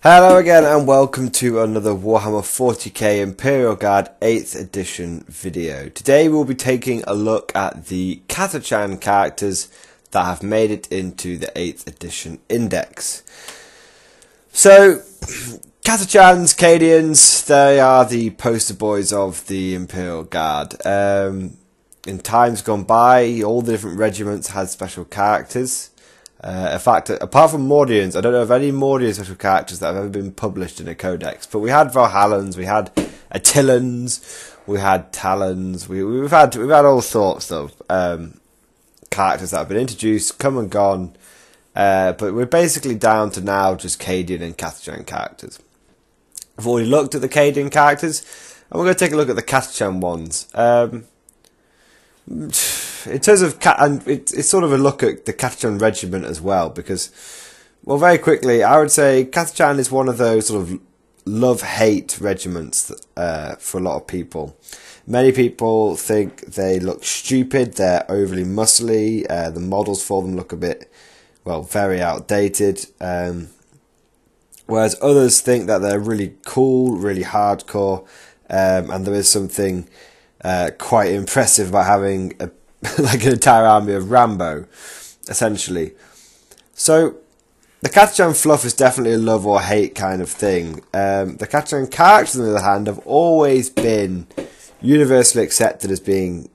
Hello again and welcome to another Warhammer 40k Imperial Guard 8th edition video. Today we'll be taking a look at the Catachan characters that have made it into the 8th edition index. So, Catachans, Cadians, they are the poster boys of the Imperial Guard. In times gone by, all the different regiments had special characters. In fact, apart from Mordians, I don't know of any Mordian special characters that have ever been published in a codex. But we had Valhallans, we had Attillans, we had Talons, we've had all sorts of characters that have been introduced, come and gone. But we're basically down to now just Cadian and Catachan characters. I've already looked at the Cadian characters, and we're going to take a look at the Catachan ones. In terms of it's sort of a look at the Catachan regiment as well, because, well, very quickly, I would say Catachan is one of those sort of love-hate regiments for a lot of people. Many people think they look stupid, they're overly muscly, the models for them look a bit, well, very outdated, whereas others think that they're really cool, really hardcore, and there is something quite impressive about having like an entire army of Rambo, essentially. So the Catachan fluff is definitely a love or hate kind of thing. The Catachan characters, on the other hand, have always been universally accepted as being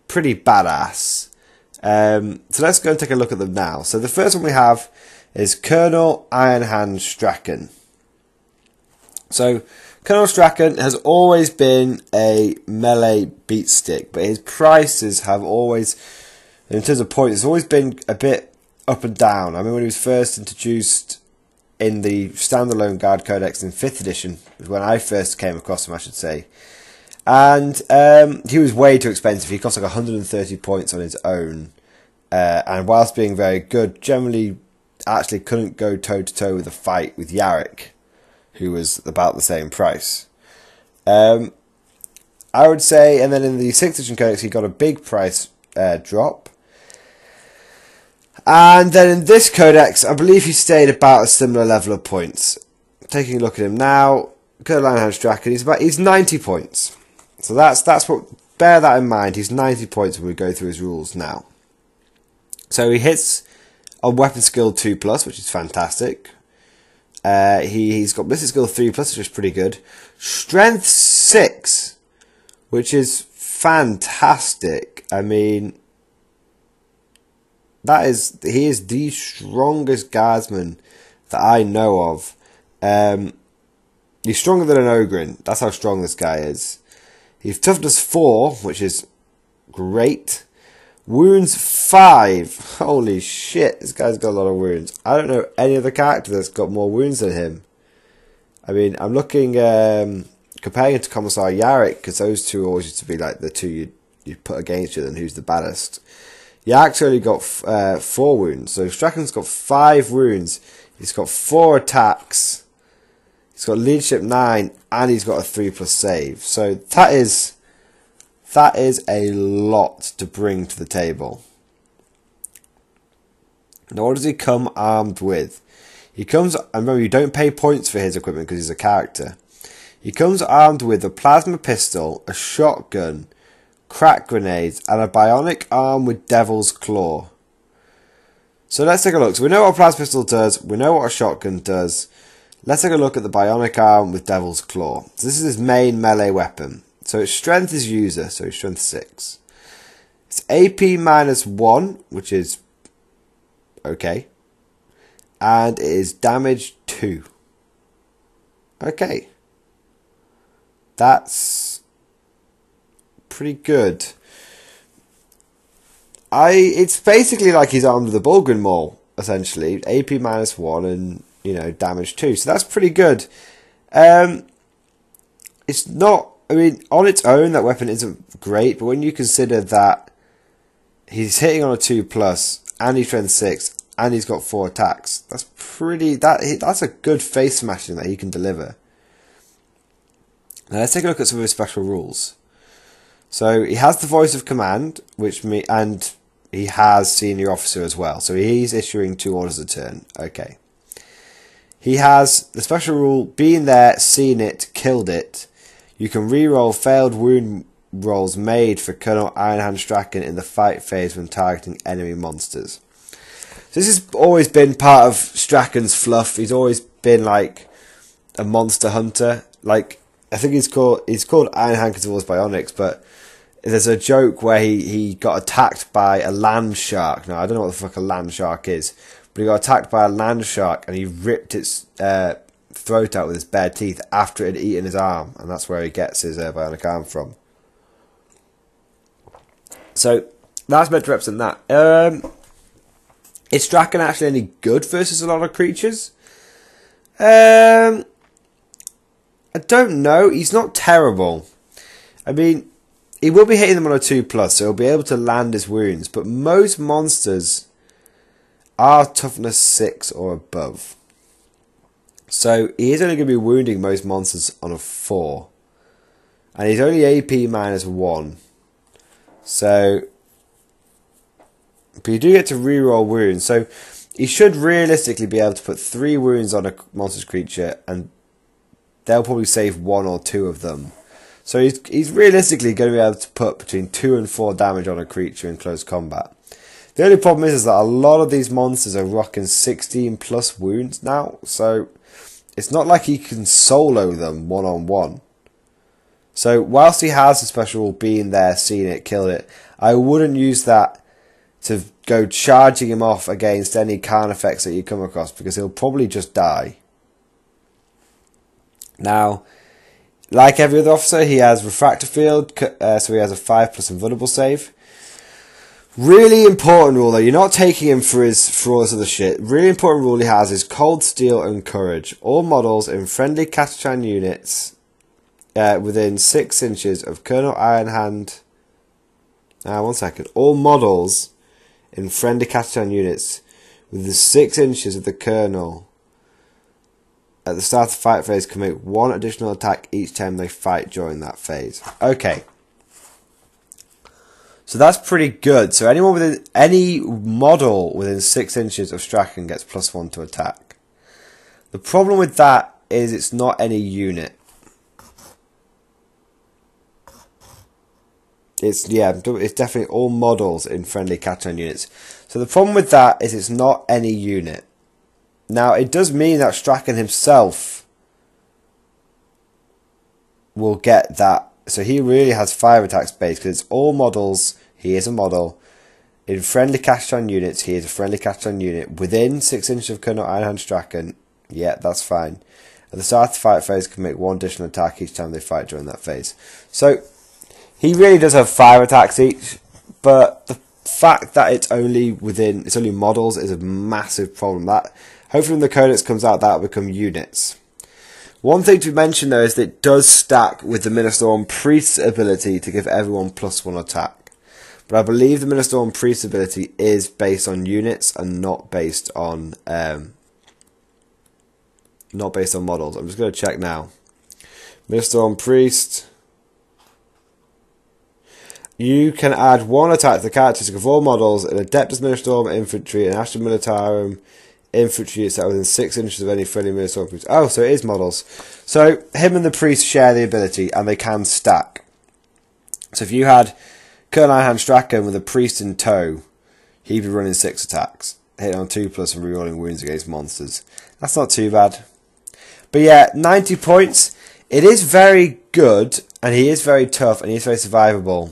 pretty badass. So let's go and take a look at them now. So the first one we have is Colonel Ironhand Straken. So Colonel Straken has always been a melee beat stick, but his prices have always, in terms of points, it's always been a bit up and down. I mean, when he was first introduced in the standalone Guard Codex in 5th edition, when I first came across him, I should say, and he was way too expensive. He cost like 130 points on his own, and whilst being very good, generally actually couldn't go toe-to-toe with a fight with Yarrick, who was about the same price. I would say, and then in the 6th edition codex he got a big price drop. And then in this codex, I believe he stayed about a similar level of points. Taking a look at him now, Colonel Ironhand Straken, he's 90 points. So that's what, bear that in mind, he's 90 points when we go through his rules now. So he hits on weapon skill 2+, which is fantastic. He's got ballistic skill 3+, which is pretty good. Strength 6, which is fantastic. I mean, he is the strongest guardsman that I know of. He's stronger than an Ogrin. That's how strong this guy is. He's toughness 4, which is great. Wounds 5. Holy shit, this guy's got a lot of wounds. I don't know any other character that's got more wounds than him. I mean, I'm looking, comparing it to Commissar Yarrick, because those two always used to be like the two you'd put against you, and who's the baddest. Yarrick's only got 4 wounds, so Straken's got 5 wounds. He's got 4 attacks. He's got leadership 9, and he's got a 3+ save. So that is a lot to bring to the table. Now, what does he come armed with? He comes, and remember, you don't pay points for his equipment because he's a character. He comes armed with a plasma pistol, a shotgun, crack grenades, and a bionic arm with Devil's Claw. So let's take a look. So we know what a plasma pistol does, we know what a shotgun does. Let's take a look at the bionic arm with Devil's Claw. So this is his main melee weapon. So its strength is user, so it's strength 6. It's AP -1, which is okay. And it is damage 2. Okay. That's pretty good. It's basically like he's armed with a Bulgrin Maul, essentially. AP -1 and, you know, damage 2. So that's pretty good. It's not, I mean, on its own, that weapon isn't great, but when you consider that he's hitting on a 2+, and he's strength 6, and he's got 4 attacks, that's a good face smashing that he can deliver. Now let's take a look at some of his special rules. So he has the voice of command, and he has senior officer as well. So he's issuing 2 orders a turn. Okay. he has the special rule, being there, seen it, killed it. You can reroll failed wound rolls made for Colonel Ironhand Straken in the fight phase when targeting enemy monsters. So this has always been part of Straken's fluff. He's always been like a monster hunter. Like, I think he's called Ironhand because of all his bionics, but there's a joke where he got attacked by a landshark. Now, I don't know what the fuck a landshark is, but he got attacked by a landshark and he ripped its throat out with his bare teeth after it had eaten his arm, and that's where he gets his bionic arm from. So that's meant to represent that. Is Straken actually any good versus a lot of creatures? I don't know. He's not terrible. I mean, he will be hitting them on a 2+, so he'll be able to land his wounds, but most monsters are toughness 6 or above. So he is only going to be wounding most monsters on a 4. And he's only AP -1. So, but you do get to reroll wounds. So he should realistically be able to put 3 wounds on a monster's creature, and they'll probably save 1 or 2 of them. So he's realistically going to be able to put between 2 and 4 damage on a creature in close combat. The only problem is that a lot of these monsters are rocking 16+ wounds now, so it's not like he can solo them one-on-one. So whilst he has a special being there, seen it, killed it, I wouldn't use that to go charging him off against any Khan effects that you come across, because he'll probably just die. Now, like every other officer, he has Refractor Field, so he has a 5+ invulnerable save. Really important rule though, you're not taking him for all this other shit. Really important rule he has is Cold Steel and Courage. All models in friendly Catachan units within 6 inches of Colonel Ironhand. One second. All models in friendly Catachan units within 6 inches of the Colonel at the start of the fight phase can make 1 additional attack each time they fight during that phase. Okay. So that's pretty good. So anyone within any model within 6 inches of Straken gets +1 to attack. The problem with that is it's not any unit. It's definitely all models in friendly Catachan units. So the problem with that is it's not any unit. Now it does mean that Straken himself will get that. So he really has 5 attacks base because it's all models. He is a model. In friendly Catachan units, he is a friendly Catachan unit. Within 6 inches of Colonel Ironhand Straken, yeah, that's fine. At the start of the fight phase, can make 1 additional attack each time they fight during that phase. So he really does have 5 attacks each, but the fact that it's only models is a massive problem. That hopefully when the Codex comes out, that will become units. One thing to mention though is that it does stack with the Ministorum Priest's ability to give everyone +1 attack. But I believe the Ministorum Priest ability is based on units and not based on models. I'm just going to check now. Ministorum Priest. You can add 1 attack to the characteristic of all models in Adeptus Ministorum Infantry and Astra Militarum Infantry set within 6 inches of any friendly Ministorum Priest. Oh, so it is models. So him and the Priest share the ability and they can stack. So if you had Colonel Ironhand Straken with a Priest in tow, he'd be running 6 attacks, hitting on 2+ and rerolling wounds against monsters. That's not too bad. But yeah, 90 points. It is very good, and he is very tough, and he is very survivable.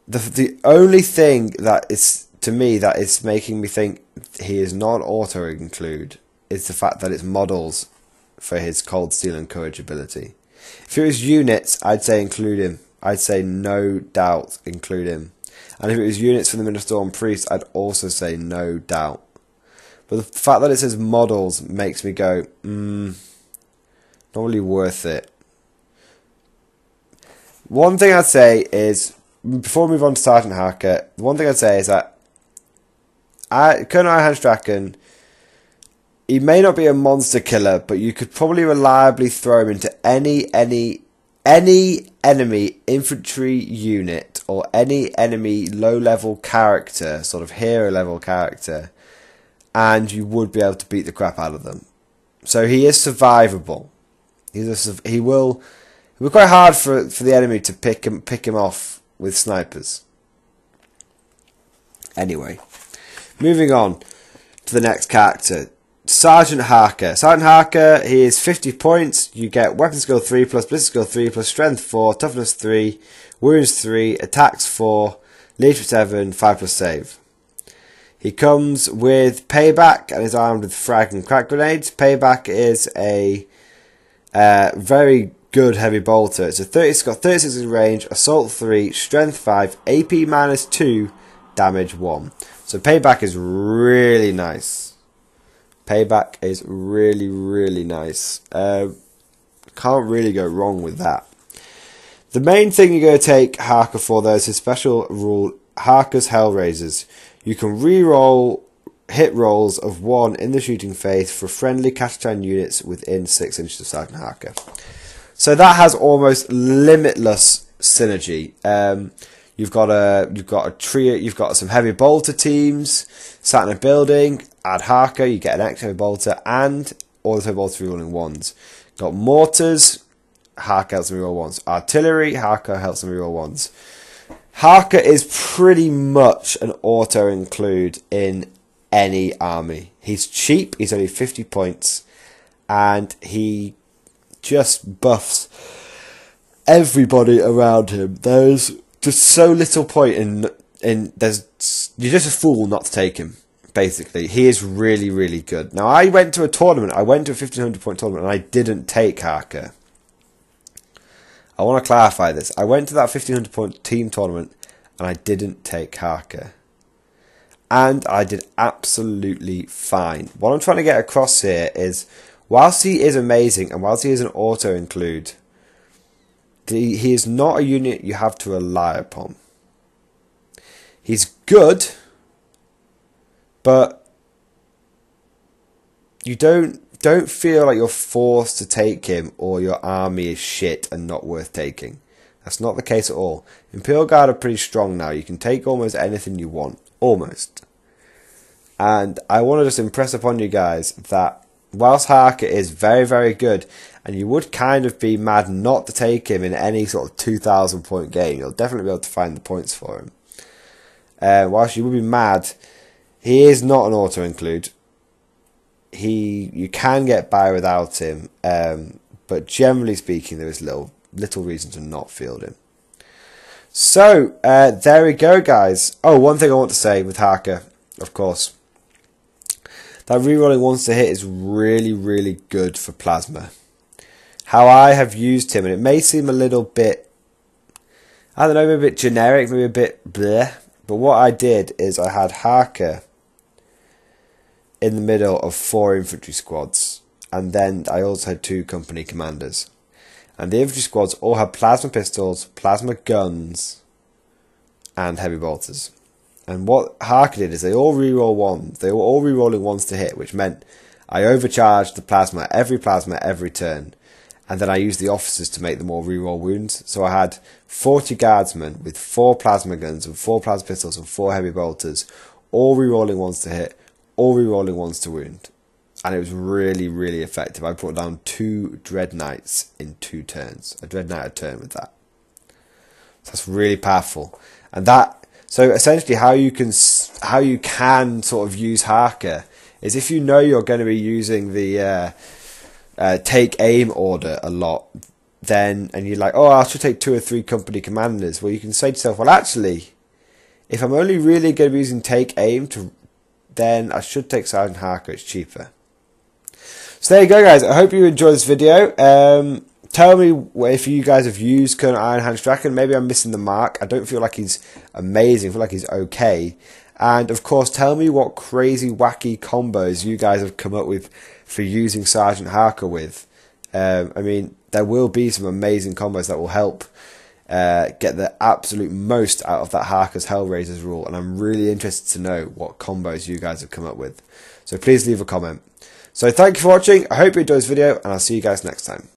The only thing that is, to me, that is making me think he is not auto-include is the fact that it's models for his Cold Steel and Courage ability. If it was units, I'd say include him. I'd say no doubt include him. And if it was units from the Ministorum Priest, I'd also say no doubt. But the fact that it says models makes me go, not really worth it. One thing I'd say is, before we move on to Sergeant Harker, one thing I'd say is that Colonel Ironhand Straken, he may not be a monster killer, but you could probably reliably throw him into any enemy infantry unit or any enemy low-level character, sort of hero-level character, and you would be able to beat the crap out of them. So he is survivable. He will be quite hard for the enemy to pick him off with snipers. Anyway, moving on to the next character, Sergeant Harker. Sergeant Harker, he is 50 points. You get weapon skill 3 plus ballistic skill 3 plus strength 4, toughness 3, wounds 3, attacks 4, leadership 7, 5 plus save. He comes with payback and is armed with frag and crack grenades. Payback is a very good heavy bolter. It's got 36 in range, assault 3, strength 5, AP minus 2, damage 1. So payback is really nice. Payback is really, really nice. Can't really go wrong with that. The main thing you're going to take Harker for, though, is his special rule, Harker's Hellraisers. You can re-roll hit rolls of 1 in the shooting phase for friendly Catachan units within 6 inches of Sergeant Harker. So that has almost limitless synergy. You've got a trio. You've got some heavy bolter teams sat in a building. Add Harker, you get an extra heavy bolter and all the heavy bolters rerolling 1s. Got mortars, Harker helps them reroll 1s. Artillery, Harker helps them reroll 1s. Harker is pretty much an auto-include in any army. He's cheap, he's only 50 points, and he just buffs everybody around him. There's just so little point in you're just a fool not to take him, basically. He is really, really good. Now, I went to a 1500 point tournament, and I didn't take Harker. I want to clarify this. I went to that 1500 point team tournament and I didn't take Harker. And I did absolutely fine. What I'm trying to get across here is, whilst he is amazing and whilst he is an auto-include, he is not a unit you have to rely upon. He's good, but you don't feel like you're forced to take him or your army is shit and not worth taking. That's not the case at all. Imperial Guard are pretty strong now. You can take almost anything you want. Almost. And I want to just impress upon you guys that whilst Harker is very, very good, and you would kind of be mad not to take him in any sort of 2,000 point game, you'll definitely be able to find the points for him. Whilst you would be mad, he is not an auto-include. You can get by without him, but generally speaking, there is little reason to not field him. So there we go, guys. Oh, one thing I want to say with Harker, of course, that rerolling once to hit is really, really good for plasma. How I have used him, and it may seem a little bit, I don't know, maybe a bit generic, maybe a bit bleh, but what I did is I had Harker in the middle of 4 infantry squads, and then I also had 2 company commanders, and the infantry squads all had plasma pistols, plasma guns, and heavy bolters. And what Harker did is they all reroll 1s. They were all rerolling 1s to hit, which meant I overcharged the plasma every turn, and then I used the officers to make them all reroll wounds. So I had 40 guardsmen with 4 plasma guns and 4 plasma pistols and 4 heavy bolters, all rerolling 1s to hit, all rerolling 1s to wound. And it was really, really effective. I brought down 2 Dread Knights in 2 turns. A Dread Knight a turn with that. So that's really powerful. And so essentially how you can sort of use Harker is if you know you're going to be using the take aim order a lot, and you're like, oh, I should take 2 or 3 company commanders. Well, you can say to yourself, well, actually, if I'm only really going to be using take aim, then I should take Sergeant Harker. It's cheaper. So there you go, guys. I hope you enjoyed this video. Tell me if you guys have used Colonel Ironhand Straken. Maybe I'm missing the mark. I don't feel like he's amazing. I feel like he's okay. And, of course, tell me what crazy, wacky combos you guys have come up with for using Sergeant Harker with. I mean, there will be some amazing combos that will help get the absolute most out of that Harker's Hellraisers rule. And I'm really interested to know what combos you guys have come up with. So please leave a comment. So thank you for watching. I hope you enjoyed this video, and I'll see you guys next time.